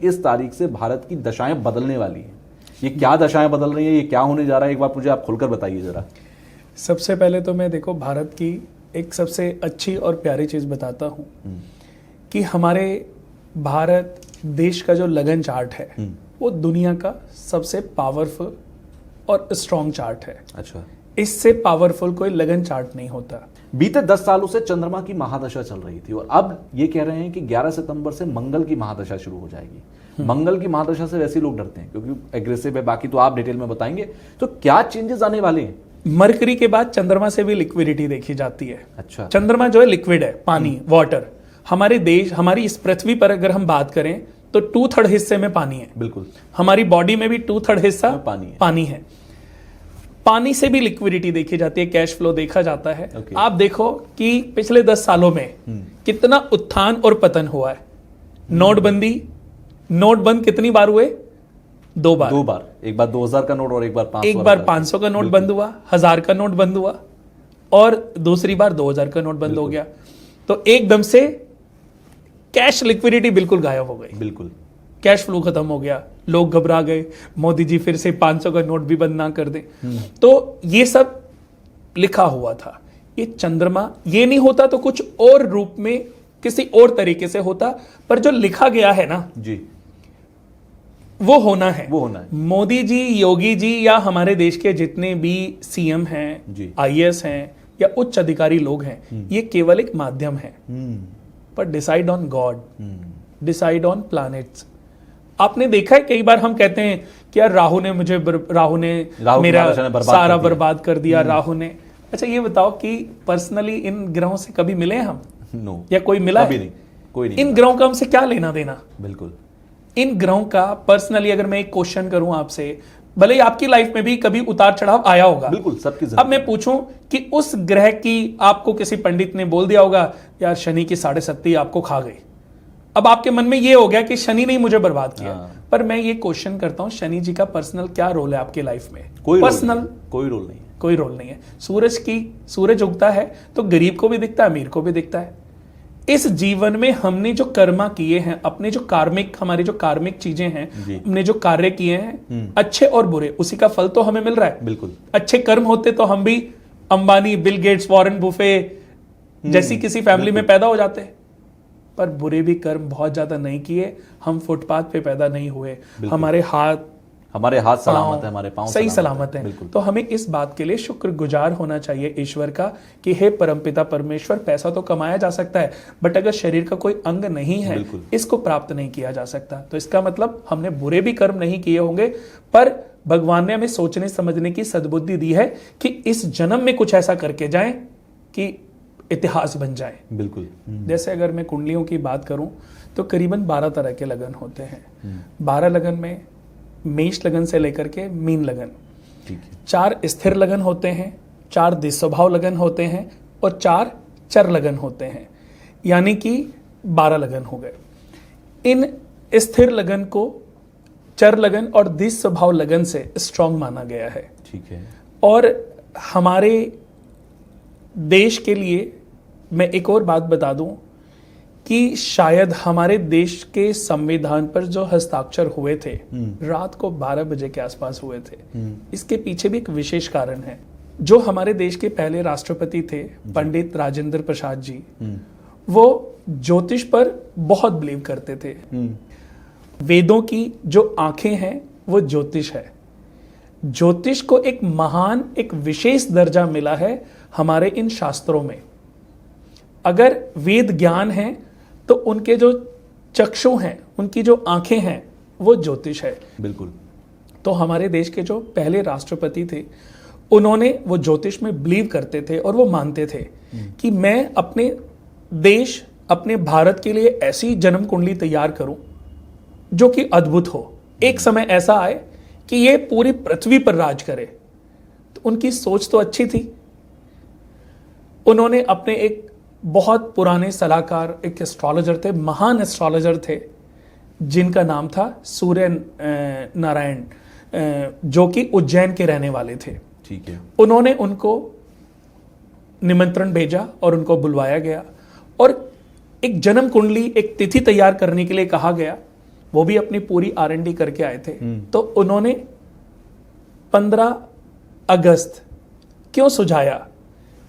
इस तारीख से भारत की दशाएं बदलने वाली हैं। ये क्या दशाएं बदल रही हैं, ये क्या होने जा रहा है, एक बार मुझे आप खुलकर बताइए जरा। सबसे पहले तो मैं देखो भारत की एक सबसे अच्छी और प्यारी चीज बताता हूँ कि हमारे भारत देश का जो लगन चार्ट है वो दुनिया का सबसे पावरफुल और स्ट्रॉन्ग चार्ट है। अच्छा, इससे पावरफुल कोई लगन चार्ट नहीं होता। बीते 10 सालों से चंद्रमा की महादशा चल रही थी और अब ये कह रहे हैं कि 11 सितंबर से मंगल की महादशा शुरू हो जाएगी। मंगल की महादशा से वैसे लोग डरते हैं क्योंकि एग्रेसिव है, बाकी तो आप डिटेल में बताएंगे। तो क्या चेंजेस आने वाले हैं? मरकरी के बाद चंद्रमा से भी लिक्विडिटी देखी जाती है। अच्छा, चंद्रमा जो है लिक्विड है, पानी, वाटर। हमारे देश, हमारी इस पृथ्वी पर अगर हम बात करें तो 2/3 हिस्से में पानी है। बिल्कुल, हमारी बॉडी में भी 2/3 हिस्सा पानी है। पानी से भी लिक्विडिटी देखी जाती है, कैश फ्लो देखा जाता है। आप देखो कि पिछले 10 सालों में कितना उत्थान और पतन हुआ है। नोटबंद कितनी बार हुए? 2 बार। एक बार 2000 का नोट और एक बार 500। एक बार 500 का नोट बंद हुआ, 1000 का नोट बंद हुआ और दूसरी बार 2000 का नोट बंद हो गया। तो एकदम से कैश लिक्विडिटी बिल्कुल गायब हो गई। बिल्कुल, कैश फ्लो खत्म हो गया, लोग घबरा गए, मोदी जी फिर से 500 का नोट भी बंद ना कर दें। तो ये सब लिखा हुआ था। ये चंद्रमा ये नहीं होता तो कुछ और रूप में किसी और तरीके से होता, पर जो लिखा गया है ना जी, वो होना है। मोदी जी, योगी जी या हमारे देश के जितने भी सीएम हैं, आईएएस हैं या उच्च अधिकारी लोग हैं, ये केवल एक माध्यम है। पर decide on God, decide on planets. आपने देखा है कई बार हम कहते हैं कि यार राहु ने मेरा सारा बर्बाद कर दिया, राहु ने। अच्छा ये बताओ कि पर्सनली इन ग्रहों से कभी मिले हैं हम? नो, या कोई मिला है? नहीं, कोई नहीं। इन ग्रहों का हमसे क्या लेना देना? बिल्कुल, इन ग्रहों का पर्सनली अगर मैं एक क्वेश्चन करूं आपसे, भले ही आपकी लाइफ में भी कभी उतार चढ़ाव आया होगा, बिल्कुल सबकी जिंदगी। अब मैं पूछूं कि उस ग्रह की आपको किसी पंडित ने बोल दिया होगा यार शनि की 7.5 आपको खा गई, अब आपके मन में ये हो गया कि शनि ने मुझे बर्बाद किया। पर मैं ये क्वेश्चन करता हूं, शनि जी का पर्सनल क्या रोल है आपकी लाइफ में? पर्सनल कोई रोल नहीं है। कोई रोल नहीं है। सूरज उगता है तो गरीब को भी दिखता है, अमीर को भी दिखता है। इस जीवन में हमने जो कर्मा किए हैं, अपने जो हमारी जो कार्मिक चीजें हैं, हमने जो कार्य किए हैं अच्छे और बुरे, उसी का फल तो हमें मिल रहा है। बिल्कुल, अच्छे कर्म होते तो हम भी Ambani, Bill Gates, Warren Buffett जैसी किसी फैमिली में पैदा हो जाते। पर बुरे भी कर्म बहुत ज्यादा नहीं किए, हम फुटपाथ पे पैदा नहीं हुए, हमारे हाथ सलामत है, हमारे पांव सही सलामत है। तो हमें इस बात के लिए शुक्रगुजार होना चाहिए ईश्वर का कि हे परमपिता परमेश्वर, पैसा तो कमाया जा सकता है बट अगर शरीर का कोई अंग नहीं है, इसको प्राप्त नहीं किया जा सकता। तो इसका मतलब हमने बुरे भी कर्म नहीं किए होंगे, पर भगवान ने हमें सोचने समझने की सद्बुद्धि दी है कि इस जन्म में कुछ ऐसा करके जाएं कि इतिहास बन जाए। बिल्कुल, जैसे अगर मैं कुंडलियों की बात करूं तो करीबन 12 तरह के लगन होते हैं। 12 लगन में मेष लगन से लेकर के मीन लगन, 4 स्थिर लगन होते हैं, 4 दिस्वभाव लगन होते हैं और 4 चर लगन होते हैं, यानी कि 12 लगन हो गए। इन स्थिर लगन को चर लगन और दिस्वभाव लगन से स्ट्रांग माना गया है। ठीक है। और हमारे देश के लिए मैं एक और बात बता दूं कि शायद हमारे देश के संविधान पर जो हस्ताक्षर हुए थे रात को 12 बजे के आसपास हुए थे। इसके पीछे भी एक विशेष कारण है। जो हमारे देश के पहले राष्ट्रपति थे पंडित राजेंद्र प्रसाद जी, वो ज्योतिष पर बहुत बिलीव करते थे। वेदों की जो आंखें हैं वो ज्योतिष है। ज्योतिष को एक विशेष दर्जा मिला है हमारे इन शास्त्रों में। अगर वेद ज्ञान है तो उनके जो चक्षु हैं, उनकी जो आंखें हैं, वो ज्योतिष है। बिल्कुल। तो हमारे देश के जो पहले राष्ट्रपति थे, उन्होंने वो ज्योतिष में बिलीव करते थे और वो मानते थे कि मैं अपने देश, अपने भारत के लिए ऐसी जन्म कुंडली तैयार करूं जो कि अद्भुत हो। एक समय ऐसा आए कि ये पूरी पृथ्वी पर राज करे। तो उनकी सोच तो अच्छी थी। उन्होंने अपने एक बहुत पुराने सलाहकार, एक एस्ट्रोलॉजर थे, महान एस्ट्रोलॉजर थे, जिनका नाम था सूर्य नारायण, जो कि उज्जैन के रहने वाले थे। ठीक है। उन्होंने उनको निमंत्रण भेजा और उनको बुलवाया गया और एक जन्म कुंडली, एक तिथि तैयार करने के लिए कहा गया। वो भी अपनी पूरी R&D करके आए थे। तो उन्होंने 15 अगस्त क्यों सुझाया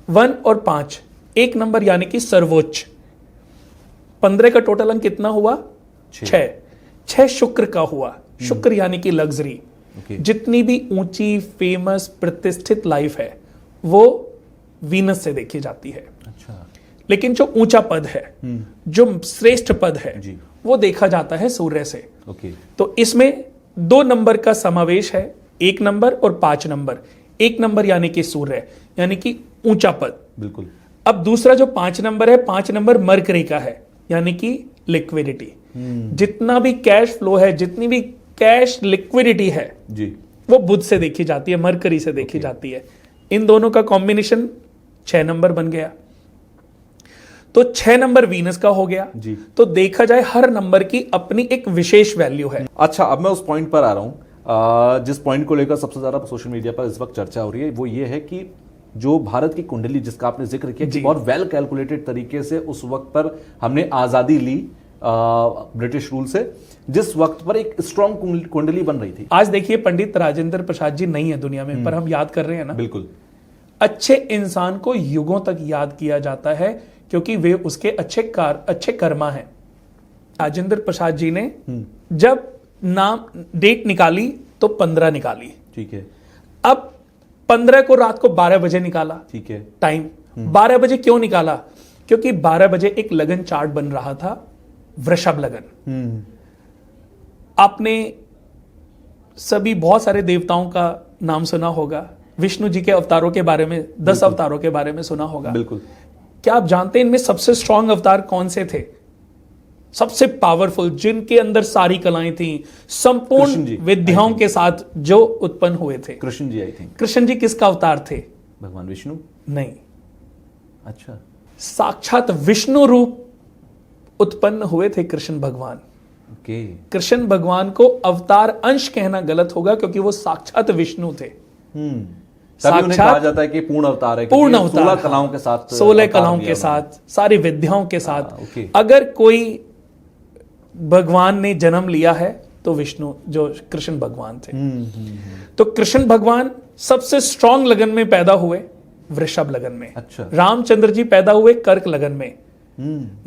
1 और 5, 1 नंबर यानी कि सर्वोच्च। 15 का टोटल अंक कितना हुआ? 6 शुक्र का हुआ। शुक्र यानी कि लग्जरी। जितनी भी ऊंची फेमस प्रतिष्ठित लाइफ है वो वीनस से देखी जाती है। अच्छा। लेकिन जो ऊंचा पद है, जो श्रेष्ठ पद है, वो देखा जाता है सूर्य से। तो इसमें 2 नंबर का समावेश है, 1 नंबर और 5 नंबर। 1 नंबर यानी कि सूर्य, यानी कि ऊंचा पद। बिल्कुल। अब दूसरा जो 5 नंबर है, 5 नंबर मरकरी का है, यानी कि लिक्विडिटी। जितना भी कैश फ्लो है, जितनी भी कैश लिक्विडिटी है जी, वो बुध से देखी जाती है, मरकरी से देखी जाती है। इन दोनों का कॉम्बिनेशन 6 नंबर बन गया। तो 6 नंबर वीनस का हो गया जी। तो देखा जाए हर नंबर की अपनी एक विशेष वैल्यू है। अच्छा, अब मैं उस पॉइंट पर आ रहा हूं, जिस पॉइंट को लेकर सबसे ज्यादा सोशल मीडिया पर इस वक्त चर्चा हो रही है, वो ये है कि जो भारत की कुंडली जिसका आपने जिक्र किया कि बहुत वेल कैलकुलेटेड तरीके से उस वक्त पर हमने आजादी ली ब्रिटिश रूल से, जिस वक्त पर एक स्ट्रॉन्ग कुंडली बन रही थी। आज देखिए पंडित राजेंद्र प्रसाद जी नहीं है दुनिया में, पर हम याद कर रहे हैं ना। बिल्कुल। अच्छे इंसान को युगों तक याद किया जाता है क्योंकि वे उसके अच्छे कर्मा हैं। राजेंद्र प्रसाद जी ने जब नाम डेट निकाली तो 15 निकाली। ठीक है। अब 15 को रात को 12 बजे निकाला। ठीक है। टाइम 12 बजे क्यों निकाला? क्योंकि 12 बजे एक लगन चार्ट बन रहा था, वृषभ लगन। आपने सभी बहुत सारे देवताओं का नाम सुना होगा, विष्णु जी के अवतारों के बारे में, 10 अवतारों के बारे में सुना होगा। बिल्कुल। क्या आप जानते हैं इनमें सबसे स्ट्रॉन्ग अवतार कौन से थे? सबसे पावरफुल, जिनके अंदर सारी कलाएं थी, संपूर्ण विद्याओं के साथ जो उत्पन्न हुए थे? Krishna ji, I think. कृष्ण जी किसका अवतार थे? भगवान विष्णु? नहीं। अच्छा। साक्षात विष्णु रूप उत्पन्न हुए थे कृष्ण भगवान। ओके। कृष्ण भगवान को अवतार अंश कहना गलत होगा क्योंकि वो साक्षात विष्णु थे। तभी उन्हें कहा जाता है कि पूर्ण अवतार है, पूर्ण अवतार, 16 कलाओं के साथ, 16 कलाओं के साथ, सारी विद्याओं के साथ। अगर कोई भगवान ने जन्म लिया है तो विष्णु, जो कृष्ण भगवान थे। तो कृष्ण भगवान सबसे स्ट्रॉन्ग लगन में पैदा हुए, वृषभ लगन में। अच्छा। रामचंद्र जी पैदा हुए कर्क लगन में।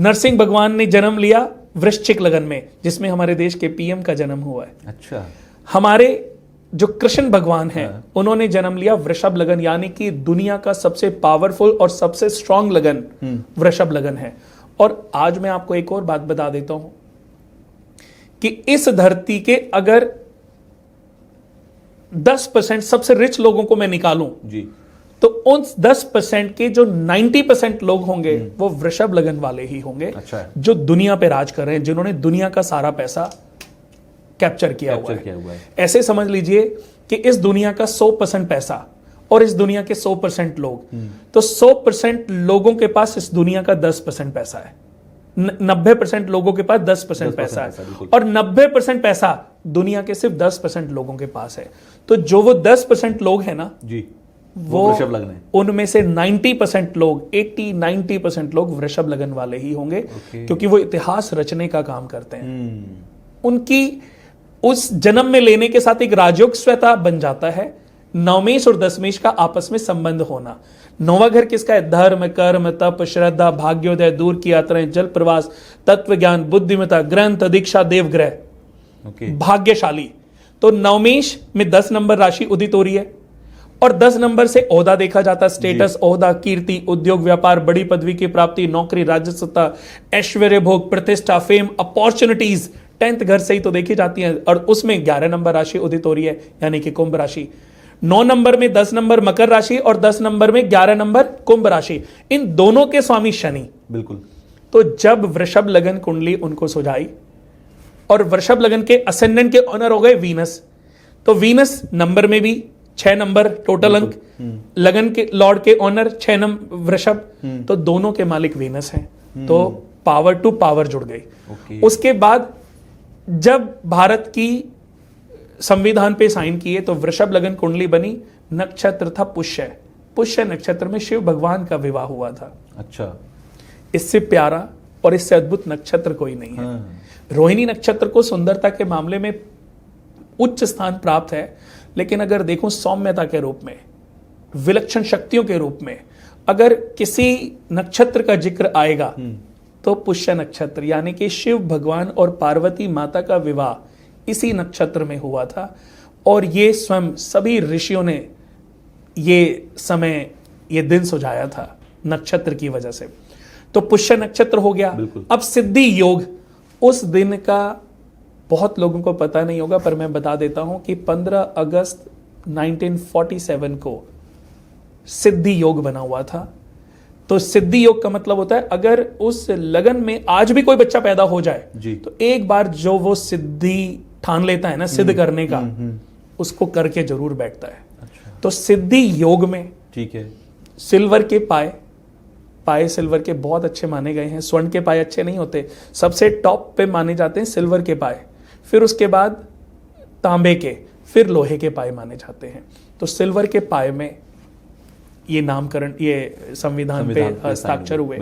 नरसिंह भगवान ने जन्म लिया वृश्चिक लगन में, जिसमें हमारे देश के पीएम का जन्म हुआ है। अच्छा। हमारे जो कृष्ण भगवान हैं, उन्होंने जन्म लिया वृषभ लगन, यानी कि दुनिया का सबसे पावरफुल और सबसे स्ट्रॉन्ग लगन वृषभ लगन है। और आज मैं आपको एक और बात बता देता हूं कि इस धरती के अगर 10% सबसे रिच लोगों को मैं निकालूं जी, तो उन 10% के जो 90% लोग होंगे वो वृषभ लगन वाले ही होंगे। अच्छा। जो दुनिया पे राज कर रहे हैं, जिन्होंने दुनिया का सारा पैसा कैप्चर किया हुआ है। ऐसे समझ लीजिए कि इस दुनिया का 100% पैसा और इस दुनिया के 100% लोग, तो 100% लोगों के पास इस दुनिया का 10% पैसा है, 90% लोगों के पास 10% पैसा है, और 90% पैसा दुनिया के सिर्फ 10% लोगों के पास है। तो जो वो 10% लोग हैं ना जी, वो वृषभ लगन है। उनमें से 90% लोग, 80-90% लोग वृषभ लगन वाले ही होंगे, क्योंकि वो इतिहास रचने का काम करते हैं। उनकी उस जन्म में लेने के साथ एक राजयोग स्वता बन जाता है, नवमेश और दशमेश का आपस में संबंध होना। नौवा घर किसका है? धर्म, कर्म, तप, श्रद्धा, भाग्योदय, दूर की यात्राएं, जल प्रवास, तत्व ज्ञान, बुद्धिमता, ग्रंथ, दीक्षा, देवग्रह, भाग्यशाली। तो नवमेश में 10 नंबर राशि उदित हो रही है, और 10 नंबर से ओहदा देखा जाता है, स्टेटस, ओहदा, कीर्ति, उद्योग, व्यापार, बड़ी पदवी की प्राप्ति, नौकरी, राज्य सत्ता, ऐश्वर्य, भोग, प्रतिष्ठा, फेम, अपॉर्चुनिटीज 10th घर से ही तो देखी जाती है। और उसमें 11 नंबर राशि उदित हो रही है, यानी कि कुंभ राशि। 9 नंबर में 10 नंबर मकर राशि और 10 नंबर में 11 नंबर कुंभ राशि। इन दोनों के स्वामी शनि। बिल्कुल। तो जब वृषभ लगन कुंडली उनको सुझाई और वृषभ लगन के असेंडेंट के ऑनर हो गए वीनस, तो वीनस नंबर में भी 6 नंबर टोटल अंक, लगन के लॉर्ड के ऑनर 6 नंबर वृषभ, तो दोनों के मालिक वीनस हैं। तो पावर टू पावर जुड़ गई। उसके बाद जब भारत की संविधान पे साइन किए तो वृषभ लगन कुंडली बनी, नक्षत्र था पुष्य। पुष्य नक्षत्र में शिव भगवान का विवाह हुआ था। अच्छा। इससे प्यारा और इससे अद्भुत नक्षत्र कोई नहीं है। रोहिणी नक्षत्र को सुंदरता के मामले में उच्च स्थान प्राप्त है, लेकिन अगर देखूं सौम्यता के रूप में, विलक्षण शक्तियों के रूप में अगर किसी नक्षत्र का जिक्र आएगा तो पुष्य नक्षत्र, यानी कि शिव भगवान और पार्वती माता का विवाह इसी नक्षत्र में हुआ था। और ये स्वयं सभी ऋषियों ने ये समय, ये दिन सुझाया था नक्षत्र की वजह से। तो पुष्य नक्षत्र हो गया। अब सिद्धि योग, उस दिन का बहुत लोगों को पता नहीं होगा, पर मैं बता देता हूं कि 15 अगस्त 1947 को सिद्धि योग बना हुआ था। तो सिद्धि योग का मतलब होता है अगर उस लगन में आज भी कोई बच्चा पैदा हो जाए जी। तो एक बार जो वो सिद्धि ठान लेता है ना, सिद्ध करने का, उसको करके जरूर बैठता है। अच्छा। तो सिद्धि योग में ठीक है, सिल्वर के पाए सिल्वर के बहुत अच्छे माने गए हैं। स्वर्ण के पाए अच्छे नहीं होते, सबसे टॉप पे माने जाते हैं सिल्वर के पाए, फिर उसके बाद तांबे के, फिर लोहे के पाए माने जाते हैं। तो सिल्वर के पाए में ये नामकरण, ये संविधान पे हस्ताक्षर हुए।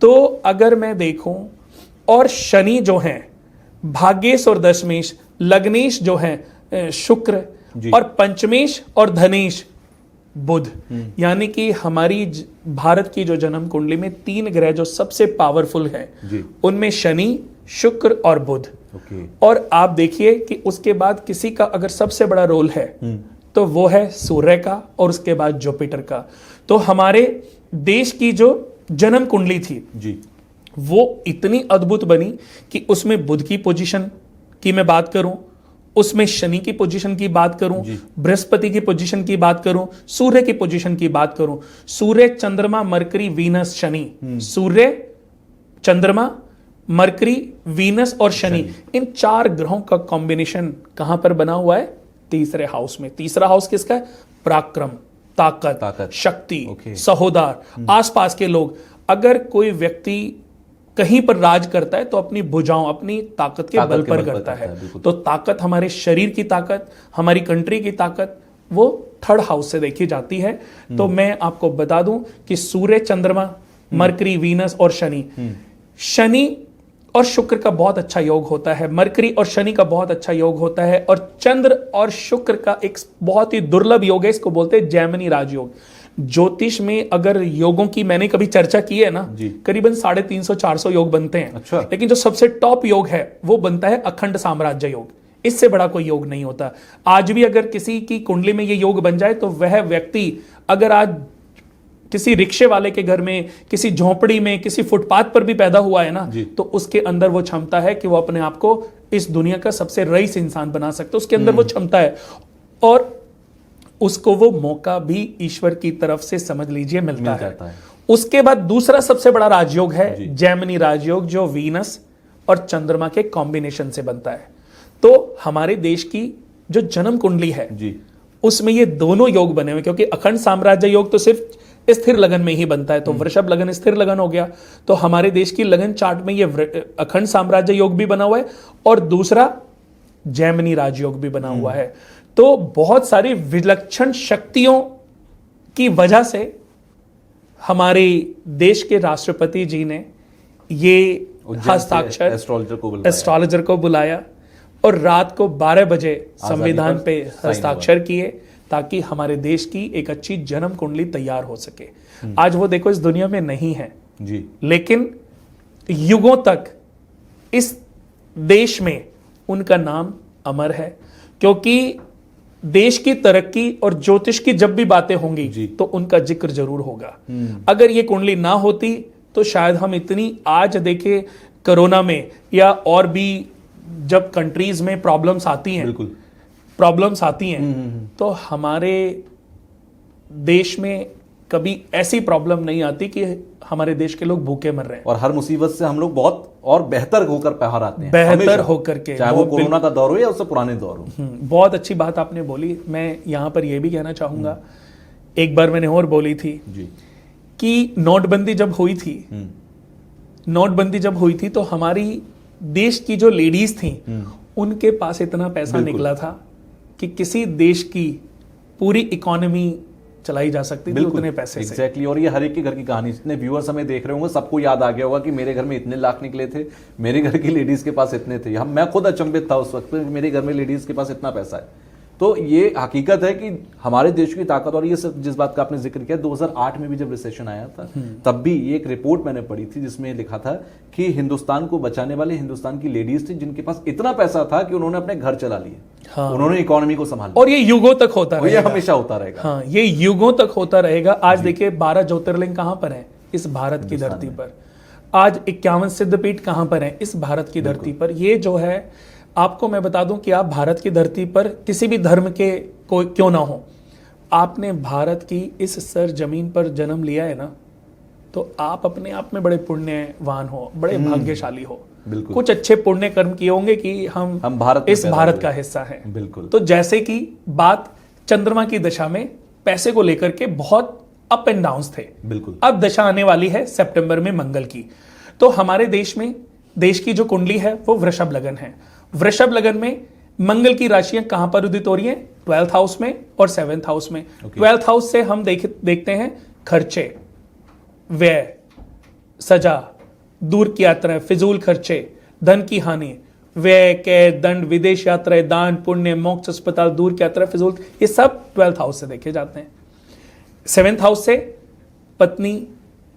तो अगर मैं देखूं, और शनि जो हैं भाग्येश और दशमेश, लग्नेश जो हैं शुक्र, और पंचमेश और धनेश बुध, यानी कि हमारी भारत की जो जन्म कुंडली में 3 ग्रह जो सबसे पावरफुल हैं, उनमें शनि, शुक्र और बुध। और आप देखिए कि उसके बाद किसी का अगर सबसे बड़ा रोल है तो वो है सूर्य का, और उसके बाद जुपिटर का। तो हमारे देश की जो जन्म कुंडली थी जी, वो इतनी अद्भुत बनी कि उसमें बुध की पोजीशन की मैं बात करूं, उसमें शनि की पोजीशन की बात करूं, बृहस्पति की पोजीशन की बात करूं, सूर्य की पोजीशन की बात करूं, सूर्य, चंद्रमा, मरकरी, वीनस, शनि, सूर्य, चंद्रमा, मरकरी, वीनस और शनि, इन 4 ग्रहों का कॉम्बिनेशन कहां पर बना हुआ है? तीसरे हाउस में। तीसरा हाउस किसका है? पराक्रम, ताकत, शक्ति, सहोदर, आसपास के लोग। अगर कोई व्यक्ति कहीं पर राज करता है तो अपनी भुजाओं, अपनी ताकत के बल पर करता है। तो ताकत, हमारे शरीर की ताकत, हमारी कंट्री की ताकत, वो 3rd हाउस से देखी जाती है। तो मैं आपको बता दूं कि सूर्य, चंद्रमा, मरकरी, वीनस और शनि और शुक्र का बहुत अच्छा योग होता है, मरकरी और शनि का बहुत अच्छा योग होता है, और चंद्र और शुक्र का एक बहुत ही दुर्लभ योग है, इसको बोलते हैं जैमिनी राजयोग। ज्योतिष में अगर योगों की मैंने कभी चर्चा की है ना, करीबन 350-400 योग बनते हैं। अच्छा। लेकिन जो सबसे टॉप योग है वो बनता है अखंड साम्राज्य योग। इससे बड़ा कोई योग नहीं होता। आज भी अगर किसी की कुंडली में ये योग बन जाए तो वह व्यक्ति अगर आज किसी रिक्शे वाले के घर में, किसी झोपड़ी में, किसी फुटपाथ पर भी पैदा हुआ है ना, तो उसके अंदर वो क्षमता है कि वो अपने आप को इस दुनिया का सबसे रईस इंसान बना सकता है। उसके अंदर वो क्षमता है, और उसको वो मौका भी ईश्वर की तरफ से, समझ लीजिए, मिलता है। उसके बाद दूसरा सबसे बड़ा राजयोग है जैमिनी राजयोग, जो वीनस और चंद्रमा के कॉम्बिनेशन से बनता है। तो हमारे देश की जो जन्म कुंडली है उसमें ये दोनों योग बने हुए, क्योंकि अखंड साम्राज्य योग तो सिर्फ स्थिर लगन में ही बनता है। तो वृषभ लगन स्थिर लगन हो गया। तो हमारे देश की लगन चार्ट में ये अखंड साम्राज्य योग भी बना हुआ है, और दूसरा जैमिनी राजयोग भी बना हुआ है। तो बहुत सारी विलक्षण शक्तियों की वजह से हमारे देश के राष्ट्रपति जी ने ये हस्ताक्षर एस्ट्रोलॉजर को बुलाया और रात को 12 बजे संविधान पे हस्ताक्षर किए, ताकि हमारे देश की एक अच्छी जन्म कुंडली तैयार हो सके। आज वो देखो इस दुनिया में नहीं है जी, लेकिन युगों तक इस देश में उनका नाम अमर है, क्योंकि देश की तरक्की और ज्योतिष की जब भी बातें होंगी तो उनका जिक्र जरूर होगा। अगर ये कुंडली ना होती तो शायद हम इतनी, आज देखे कोरोना में या और भी जब कंट्रीज में प्रॉब्लम्स आती हैं, तो हमारे देश में कभी ऐसी प्रॉब्लम नहीं आती कि हमारे देश के लोग भूखे मर रहे हैं। और हर मुसीबत से हम लोग बहुत और बेहतर होकर बाहर आते हैं, बेहतर होकर के, चाहे वो कोरोना का दौर हो या उससे पुराने दौर हो। बहुत अच्छी बात आपने बोली। मैं यहां पर यह भी कहना चाहूंगा, एक बार मैंने और बोली थी कि नोटबंदी जब हुई थी तो हमारी देश की जो लेडीज थी उनके पास इतना पैसा निकला था कि किसी देश की पूरी इकोनॉमी चलाई जा सकती थी उतने पैसे से। एग्जैक्टली। और ये हर एक के घर की कहानी, जितने व्यूअर्स हमें देख रहे होंगे सबको याद आ गया होगा कि मेरे घर में इतने लाख निकले थे, मेरे घर की लेडीज के पास इतने थे। मैं खुद अचंभित था उस वक्त मेरे घर में लेडीज के पास इतना पैसा है। तो ये हकीकत है कि हमारे देश की ताकत, और ये सब जिस बात का आपने जिक्र किया 2008 में भी जब रिसेशन आया था तब भी एक रिपोर्ट मैंने पढ़ी थी जिसमें लिखा था कि हिंदुस्तान को बचाने वाले हिंदुस्तान की लेडीज थी जिनके पास इतना पैसा था कि उन्होंने अपने घर चला लिए। हाँ। उन्होंने इकोनॉमी को संभाल लिया। और ये युगों तक होता रहेगा, ये हमेशा होता रहेगा। हाँ, ये युगों तक होता रहेगा। आज देखिए 12 ज्योतिर्लिंग कहां पर है? इस भारत की धरती पर। आज 51 सिद्धपीठ कहां पर है? इस भारत की धरती पर। ये जो है, आपको मैं बता दूं कि आप भारत की धरती पर किसी भी धर्म के कोई क्यों ना हो, आपने भारत की इस सर जमीन पर जन्म लिया है ना, तो आप अपने आप में बड़े पुण्यवान हो, बड़े भाग्यशाली हो। कुछ अच्छे पुण्य कर्म किए होंगे कि हम भारत इस भारत का हिस्सा हैं। बिल्कुल। तो जैसे कि बात चंद्रमा की दशा में पैसे को लेकर के बहुत अप एंड डाउन्स थे। बिल्कुल। अब दशा आने वाली है सितंबर में मंगल की। तो हमारे देश में, देश की जो कुंडली है वो वृषभ लगन है। वृषभ लगन में मंगल की राशियां कहां पर उदित हो रही हैं? 12th हाउस में और 7th हाउस में। 12th हाउस से हम देखते हैं खर्चे, व्यय, सजा, दूर की यात्राएं, फिजूल खर्चे, धन की हानि, व्यय, कैद, दंड, विदेश यात्राएं, दान, पुण्य, मोक्ष, अस्पताल, दूर की यात्रा, फिजूल, ये सब 12th हाउस से देखे जाते हैं। 7th हाउस से पत्नी,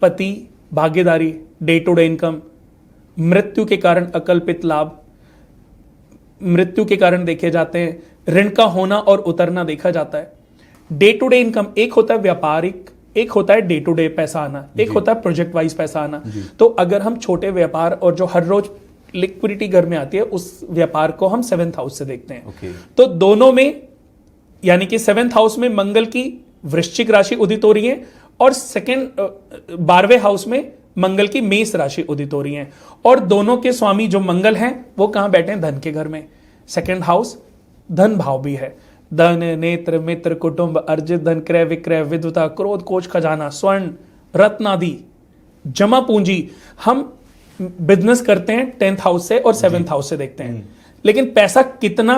पति, भागीदारी, डे टू डे इनकम, मृत्यु के कारण अकल्पित लाभ, मृत्यु के कारण देखे जाते हैं, ऋण का होना और उतरना देखा जाता है। डे टू डे इनकम, एक होता है व्यापारिक, एक होता है डे टू डे पैसा आना, एक होता है प्रोजेक्ट वाइज पैसा आना। तो अगर हम छोटे व्यापार और जो हर रोज लिक्विडिटी घर में आती है उस व्यापार को हम 7th हाउस से देखते हैं। तो दोनों में, यानी कि 7th हाउस में मंगल की वृश्चिक राशि उदित हो रही है और 12वें हाउस में मंगल की मेष राशि उदित हो रही है। और दोनों के स्वामी जो मंगल हैं वो कहां बैठे हैं? धन के घर में। 2nd हाउस धन भाव भी है। धन, नेत्र, मित्र, कुटुंब, अर्जित धन, क्रय विक्रय, विद्वता, क्रोध, कोष, खजाना, स्वर्ण, रत्न आदि, जमा पूंजी। हम बिजनेस करते हैं 10th हाउस से और 7th हाउस से देखते हैं, लेकिन पैसा कितना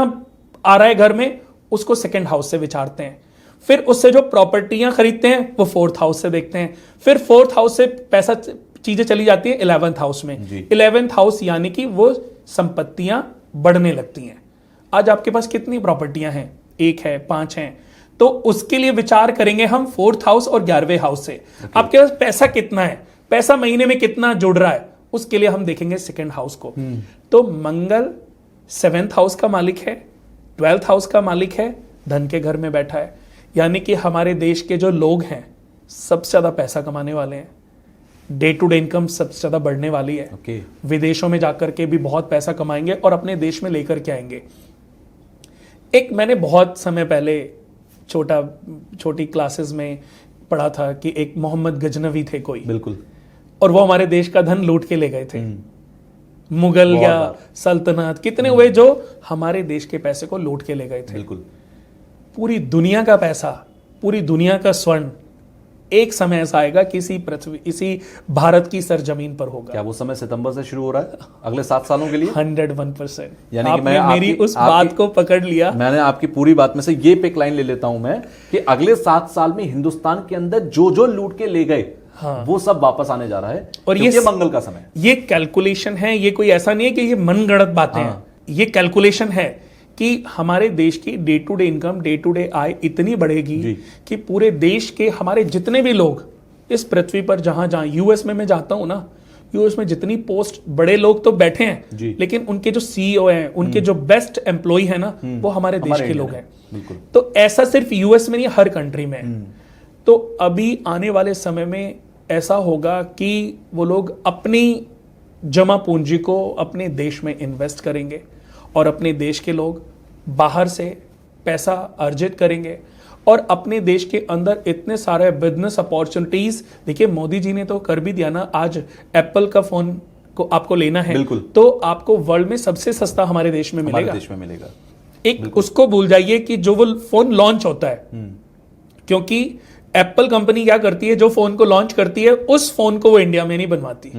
आ रहा है घर में उसको 2nd हाउस से विचारते हैं। फिर उससे जो प्रॉपर्टियां खरीदते हैं वो 4th हाउस से देखते हैं। फिर 4th हाउस से पैसा, चीजें चली जाती है 11th हाउस में। 11th हाउस यानी कि वो संपत्तियां बढ़ने लगती हैं। आज आपके पास कितनी प्रॉपर्टियां हैं? 1 है, 5 हैं। तो उसके लिए विचार करेंगे हम 4th हाउस और 11वें हाउस से। आपके पास पैसा कितना है, पैसा महीने में कितना जुड़ रहा है, उसके लिए हम देखेंगे 2nd हाउस को। तो मंगल 7th हाउस का मालिक है, 12th हाउस का मालिक है, धन के घर में बैठा है। यानी कि हमारे देश के जो लोग हैं सबसे ज्यादा पैसा कमाने वाले हैं, डे टू डे इनकम सबसे ज्यादा बढ़ने वाली है। विदेशों में जाकर के भी बहुत पैसा कमाएंगे और अपने देश में लेकर के आएंगे। एक मैंने बहुत समय पहले छोटी क्लासेस में पढ़ा था कि एक मोहम्मद गजनवी थे कोई, बिल्कुल, और वो हमारे देश का धन लूट के ले गए थे। मुगल या सल्तनत कितने हुए जो हमारे देश के पैसे को लूट के ले गए थे। बिल्कुल। पूरी दुनिया का पैसा, पूरी दुनिया का स्वर्ण एक समय ऐसा आएगा किसी पृथ्वी, इसी भारत की सरजमीन पर होगा। क्या वो समय सितंबर से शुरू हो रहा है अगले 7 सालों के लिए? 101%। यानी कि मैं मेरी उस बात को पकड़ लिया। मैंने आपकी पूरी बात में से ये पिक लाइन ले लेता हूं मैं कि अगले 7 साल में हिंदुस्तान के अंदर जो जो लूट के ले गए, हाँ, वो सब वापस आने जा रहा है। और ये मंगल का समय, ये कैलकुलेशन है, ये कोई ऐसा नहीं है कि ये मनगढ़ंत बातें हैं। ये कैलकुलेशन है कि हमारे देश की day to day income, day to day आय इतनी बढ़ेगी कि पूरे देश के हमारे जितने भी लोग इस पृथ्वी पर, जहां जहां यूएस में मैं जाता हूं ना, यूएस में जितनी पोस्ट बड़े लोग तो बैठे हैं, लेकिन उनके जो सीईओ हैं, उनके जो बेस्ट एम्प्लॉय है ना, वो हमारे देश के लोग हैं। तो ऐसा सिर्फ यूएस में नहीं, हर कंट्री में। तो अभी आने वाले समय में ऐसा होगा कि वो लोग अपनी जमा पूंजी को अपने देश में इन्वेस्ट करेंगे और अपने देश के लोग बाहर से पैसा अर्जित करेंगे और अपने देश के अंदर इतने सारे बिजनेस अपॉर्चुनिटीज। देखिए मोदी जी ने तो कर भी दिया ना, आज एप्पल का फोन को आपको लेना है तो आपको वर्ल्ड में सबसे सस्ता हमारे देश में मिलेगा। एक उसको भूल जाइए कि जो वो फोन लॉन्च होता है, क्योंकि एप्पल कंपनी क्या करती है, जो फोन को लॉन्च करती है उस फोन को वो इंडिया में नहीं बनवाती,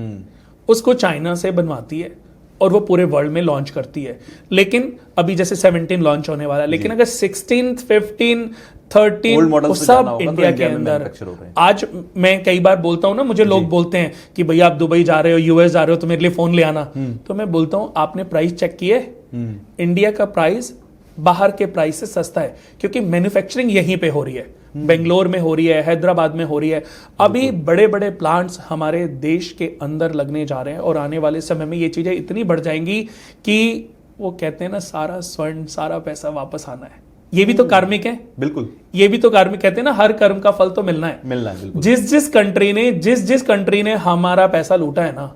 उसको चाइना से बनवाती है और वो पूरे वर्ल्ड में लॉन्च करती है। लेकिन अभी जैसे 17 लॉन्च होने वाला है, लेकिन अगर 16, 15 13 Old models वो पे जाना सब होगा तो इंडिया के इंडिया में अंदर। manufacture हो रहे हैं। आज मैं कई बार बोलता हूं ना, मुझे लोग बोलते हैं कि भैया आप दुबई जा रहे हो, यूएस जा रहे हो, तो मेरे लिए फोन ले आना। तो मैं बोलता हूं आपने प्राइस चेक किए? इंडिया का प्राइस बाहर के प्राइस से सस्ता है, क्योंकि मैन्युफैक्चरिंग यहीं पे हो रही है, बेंगलोर में हो रही है, हैदराबाद में हो रही है। अभी बड़े बड़े प्लांट्स हमारे देश के अंदर लगने जा रहे हैं, और आने वाले समय में ये चीजें इतनी बढ़ जाएंगी कि वो कहते हैं ना, सारा स्वर्ण सारा पैसा वापस आना है। ये भी तो कार्मिक है, बिल्कुल, ये भी तो कार्मिक, कहते हैं ना हर कर्म का फल तो मिलना है। बिल्कुल। जिस कंट्री ने हमारा पैसा लूटा है ना,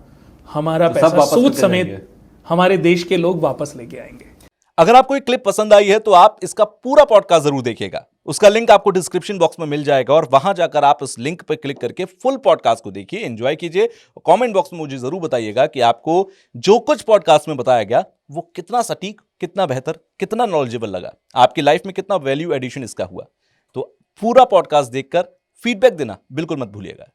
हमारा तो सब पैसा वापस सूद लेके समेत जाएंगे। हमारे देश के लोग वापस लेके आएंगे। अगर आपको ये क्लिप पसंद आई है तो आप इसका पूरा पॉडकास्ट जरूर देखिएगा। उसका लिंक आपको डिस्क्रिप्शन बॉक्स में मिल जाएगा, और वहां जाकर आप उस लिंक पर क्लिक करके फुल पॉडकास्ट को देखिए, एंजॉय कीजिए। कमेंट बॉक्स में मुझे जरूर बताइएगा कि आपको जो कुछ पॉडकास्ट में बताया गया वो कितना सटीक, कितना बेहतर, कितना नॉलेजेबल लगा, आपकी लाइफ में कितना वैल्यू एडिशन इसका हुआ। तो पूरा पॉडकास्ट देखकर फीडबैक देना बिल्कुल मत भूलिएगा।